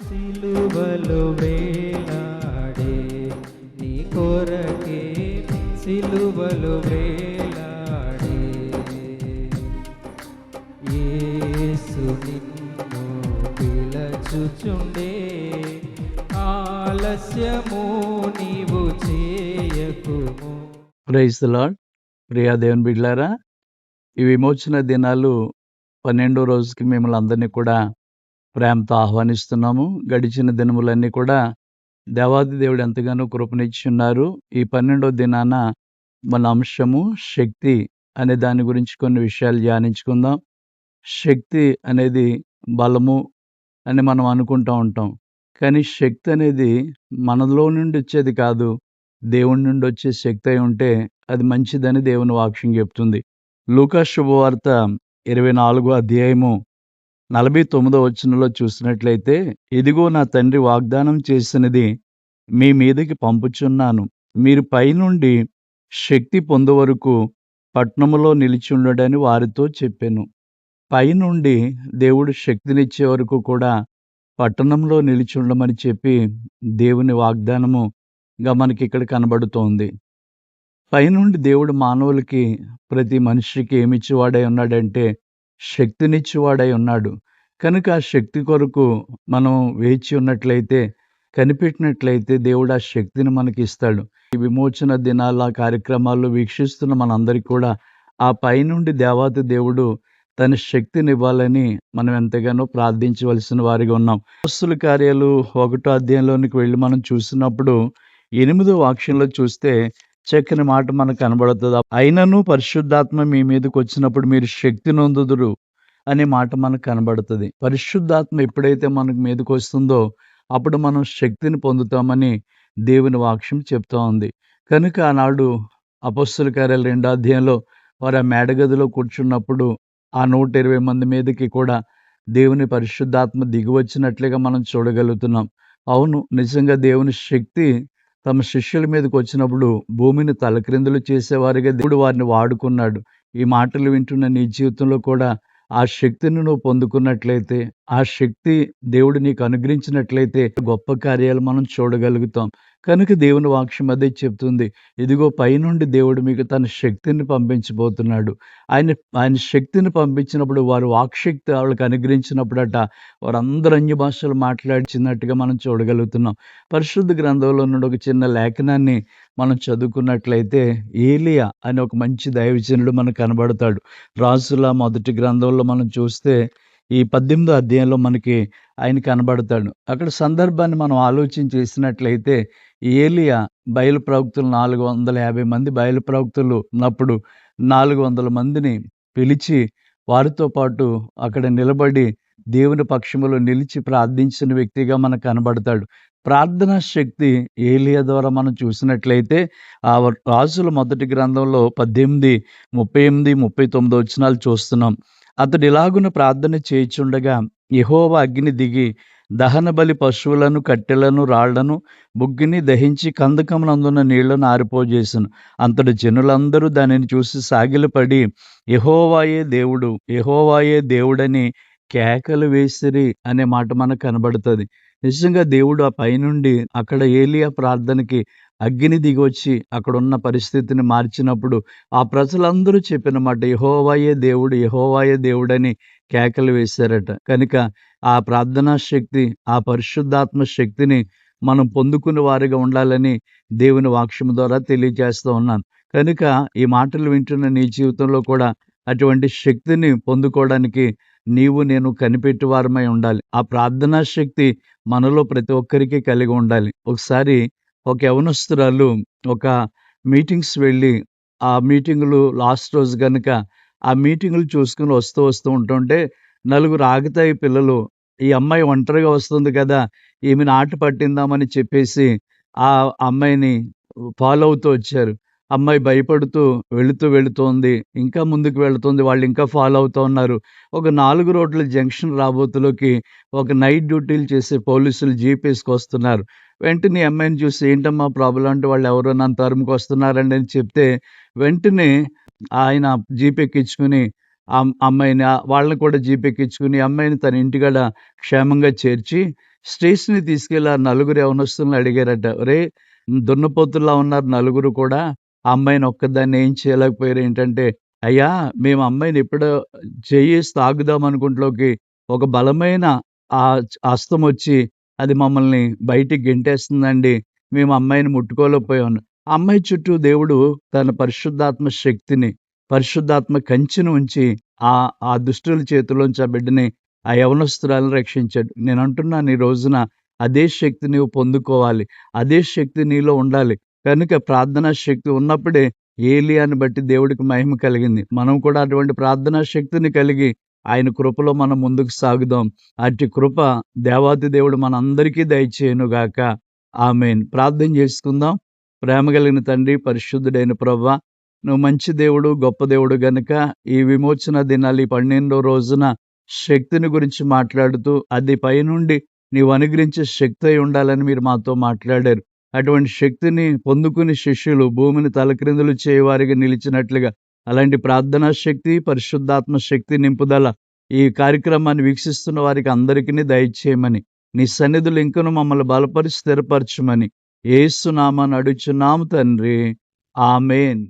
సిలువలో వేలాడే నీ కొరకే సిలువలో వేలాడే యేసు నిన్ను పిలచుచుండే ఆలస్యము నీవు చేయకుము. Praise the lord. ప్రియా దేవుని బిడ్డలారా, ఈ విమోచన దినాలు 12వ రోజుకి మిమ్మల్ని అందరినీ కూడా ప్రేమతో ఆహ్వానిస్తున్నాము. గడిచిన దినములన్నీ కూడా దేవాది దేవుడు ఎంతగానో కృపనిచ్చున్నారు. ఈ 12వ దినాన మన అంశము శక్తి అనే దాని గురించి కొన్ని విషయాలు ధ్యానించుకుందాం. శక్తి అనేది బలము అని మనం అనుకుంటూ ఉంటాం. కానీ శక్తి అనేది మనలో నుండి వచ్చేది కాదు, దేవుని నుండి వచ్చే శక్తి అయి ఉంటే అది మంచిదని దేవుని వాక్యం చెప్తుంది. లూకా శుభవార్త 24వ అధ్యాయము 49వ వచనంలో చూసినట్లయితే, ఇదిగో నా తండ్రి వాగ్దానం చేసినది మీ మీదకి పంపుచున్నాను, మీరు పైనుండి శక్తి పొందు వరకు పట్టణములో నిలిచుండడని వారితో చెప్పెను. పైనుండి దేవుడు శక్తినిచ్చే వరకు కూడా పట్టణంలో నిలిచుండమని చెప్పి దేవుని వాగ్దానముగా మనకి ఇక్కడ కనబడుతోంది. పైనుండి దేవుడు మానవులకి, ప్రతి మనిషికి ఏమిచ్చేవాడై ఉన్నాడంటే శక్తినిచ్చేవాడై ఉన్నాడు. కనుక ఆ శక్తి కొరకు మనం వేచి ఉన్నట్లయితే, కనిపెట్టినట్లయితే దేవుడు ఆ శక్తిని మనకి ఇస్తాడు. ఈ విమోచన దినాల కార్యక్రమాల్లో వీక్షిస్తున్న మనందరికీ కూడా ఆ పైనుండి దేవాతి దేవుడు తన శక్తినివ్వాలని మనం ఎంతగానో ప్రార్థించవలసిన వారిగా ఉన్నాం. అపొస్తలుల కార్యాలు 1వ అధ్యాయంలోనికి వెళ్ళి మనం చూసినప్పుడు 8వ వాక్యంలో చూస్తే చక్కని మాట మనకు కనబడుతుంది. అయినను పరిశుద్ధాత్మ మీ మీదకి వచ్చినప్పుడు మీరు శక్తి నొందుదురు అనే మాట మనకు కనబడుతుంది. పరిశుద్ధాత్మ ఎప్పుడైతే మనకు మీదకి వస్తుందో అప్పుడు మనం శక్తిని పొందుతామని దేవుని వాక్యం చెప్తా ఉంది. కనుక ఆనాడు అపొస్తలుల కార్యాలు 2వ అధ్యాయంలో వారు ఆ మేడగదిలో కూర్చున్నప్పుడు ఆ 120 మంది మీదకి కూడా దేవుని పరిశుద్ధాత్మ దిగివచ్చినట్లుగా మనం చూడగలుగుతున్నాం. అవును, నిజంగా దేవుని శక్తి తమ శిష్యుల మీదకి వచ్చినప్పుడు భూమిని తలక్రిందులు చేసేవారిగా దేవుడు వారిని వాడుకున్నాడు. ఈ మాటలు వింటున్న నీ జీవితంలో కూడా ఆ శక్తిని నువ్వు పొందుకున్నట్లయితే, ఆ శక్తి దేవుడు నీకు అనుగ్రహించినట్లయితే గొప్ప కార్యాలు మనం చూడగలుగుతాం. కనుక దేవుని వాక్యం అదే చెప్తుంది. ఇదిగో పైనుండి దేవుడు మీకు తన శక్తిని పంపించబోతున్నాడు. ఆయన శక్తిని పంపించినప్పుడు వారు వాక్శక్తి వాళ్ళకి అనుగ్రహించినప్పుడట వారందరూ అన్య భాషలు మాట్లాడిచినట్టుగా మనం చూడగలుగుతున్నాం. పరిశుద్ధ గ్రంథంలో నుండి ఒక చిన్న లేఖనాన్ని మనం చదువుకున్నట్లయితే ఏలియా అనే ఒక మంచి దైవజనుడు మనకు కనబడతాడు. రాజుల మొదటి గ్రంథంలో మనం చూస్తే ఈ 18వ అధ్యాయంలో మనకి ఆయన కనబడతాడు. అక్కడ సందర్భాన్ని మనం ఆలోచన చేసినట్లయితే ఏలియా బయలు ప్రవక్తలు 450 మంది బయలు ప్రవక్తలు ఉన్నప్పుడు 400 మందిని పిలిచి వారితో పాటు అక్కడ నిలబడి దేవుని పక్షములో నిలిచి ప్రార్థించిన వ్యక్తిగా మనకు కనబడతాడు. ప్రార్థనా శక్తి ఏలియా ద్వారా మనం చూసినట్లయితే ఆ రాజుల మొదటి గ్రంథంలో 18, 38, 39 వచనాలు చూస్తున్నాం. అతడు ఇలాగున ప్రార్థన చేయుచుండగా యెహోవా అగ్ని దిగి దహన బలి పశువులను, కట్టెలను, రాళ్లను, బుగ్గిని దహించి కందకమునందున్న నీళ్లను ఆరిపోజేసెను. అంతటి జనులందరూ దానిని చూసి సాగిలపడి యెహోవాయే దేవుడు, యెహోవాయే దేవుడని కేకలు వేసిరి అనే మాట మనకు కనబడుతుంది. నిజంగా దేవుడు ఆ పైనుండి అక్కడ ఏలియా ప్రార్థనకి అగ్ని దిగొచ్చి అక్కడున్న పరిస్థితిని మార్చినప్పుడు ఆ ప్రజలందరూ చెప్పిన మాట యెహోవాయే దేవుడు, యెహోవాయే దేవుడని కేకలు వేశారట. కనుక ఆ ప్రార్థనా శక్తి, ఆ పరిశుద్ధాత్మ శక్తిని మనం పొందుకునే వారిగా ఉండాలని దేవుని వాక్యం ద్వారా తెలియజేస్తూ ఉన్నాను. కనుక ఈ మాటలు వింటున్న నీ జీవితంలో కూడా అటువంటి శక్తిని పొందుకోవడానికి నీవు నేను కనిపెట్టి వారమై ఉండాలి. ఆ ప్రార్థనా శక్తి మనలో ప్రతి ఒక్కరికి కలిగి ఉండాలి. ఒకసారి ఒక యవనస్తురాలు ఒక మీటింగ్స్ వెళ్ళి ఆ మీటింగులు లాస్ట్ రోజు గనుక ఆ మీటింగులు చూసుకుని వస్తూ ఉంటుంటే నలుగురు ఆగుతాయి పిల్లలు. ఈ అమ్మాయి ఒంటరిగా వస్తుంది కదా, ఈమెను ఆట పట్టిందామని చెప్పేసి ఆ అమ్మాయిని ఫాలో అవుతూ వచ్చారు. అమ్మాయి భయపడుతూ వెళుతోంది. ఇంకా ముందుకు వెళుతుంది. వాళ్ళు ఇంకా ఫాలో అవుతూ ఉన్నారు. ఒక 4 రోడ్ల జంక్షన్ రాబోతులోకి ఒక నైట్ డ్యూటీలు చేసే పోలీసులు జీప్ వేసుకొస్తున్నారు. వెంటనే ఈ అమ్మాయిని చూసి ఏంటమ్మా ప్రాబ్లం అంటే వాళ్ళు ఎవరో నన్ను తరుముకొస్తున్నారండి అని చెప్తే వెంటనే ఆయన జీప్ ఎక్కించుకుని అమ్మాయిని వాళ్ళని కూడా జీప్ ఎక్కించుకుని అమ్మాయిని తన ఇంటికాడ క్షేమంగా చేర్చి స్టేషన్‌కి తీసుకెళ్ళి ఆ నలుగురు యవనస్తుల్ని అడిగారట. "ఒరేయ్! దున్నపోతుల్లా ఉన్నారు నలుగురు కూడా. ఆ అమ్మాయిని ఒక్కదాన్ని ఏం చేయలేకపోయారు ఏంటంటే, అయ్యా మేము అమ్మాయిని ఎప్పుడో చెయ్యేసి తాకుదామనుకుంట్లోకి ఒక బలమైన హస్తమొచ్చి అది మమ్మల్ని బయటికి గెంటేస్తుందండి. మేము అమ్మాయిని ముట్టుకోలేకపోయాం." ఆ అమ్మాయి చుట్టూ దేవుడు తన పరిశుద్ధాత్మ శక్తిని, పరిశుద్ధాత్మ కంచెను ఉంచి ఆ దుష్టుల చేతిలోంచి ఆ బిడ్డని, ఆ యవనస్తురాలిని రక్షించాడు. నేనంటున్నాను ఈ రోజున అదే శక్తి నీవు పొందుకోవాలి. అదే శక్తి నీలో ఉండాలి. కనుక ప్రార్థనా శక్తి ఉన్నప్పుడే ఏలీయాని బట్టి దేవుడికి మహిమ కలిగింది. మనం కూడా అటువంటి ప్రార్థనా శక్తిని కలిగి ఆయన కృపలో మనం ముందుకు సాగుదాం. అట్టి కృప దేవాతి దేవుడు మనందరికీ దయచేయునుగాక. ఆమేన్. ప్రార్థన చేసుకుందాం. ప్రేమ కలిగిన తండ్రి, పరిశుద్ధుడైన ప్రభువా, నువ్వు మంచి దేవుడు, గొప్ప దేవుడు గనుక ఈ విమోచన దినాలు ఈ 12వ రోజున శక్తిని గురించి మాట్లాడుతూ అది పైనుండి నీవు అనుగ్రహించే శక్తి అయి ఉండాలని మీరు మాతో మాట్లాడారు. అటువంటి శక్తిని పొందుకుని శిష్యులు భూమిని తలక్రిందులు చేయవారిగా నిలిచినట్లుగా అలాంటి ప్రార్థనా శక్తి, పరిశుద్ధాత్మ శక్తి నింపుదల ఈ కార్యక్రమాన్ని వీక్షిస్తున్న వారికి అందరికీ దయచేయమని, నీ సన్నిధులు ఇంకను మమ్మల్ని బలపరిచి స్థిరపరచమని యేసు నామాన అడుగుచున్నాము తండ్రి. ఆమేన్.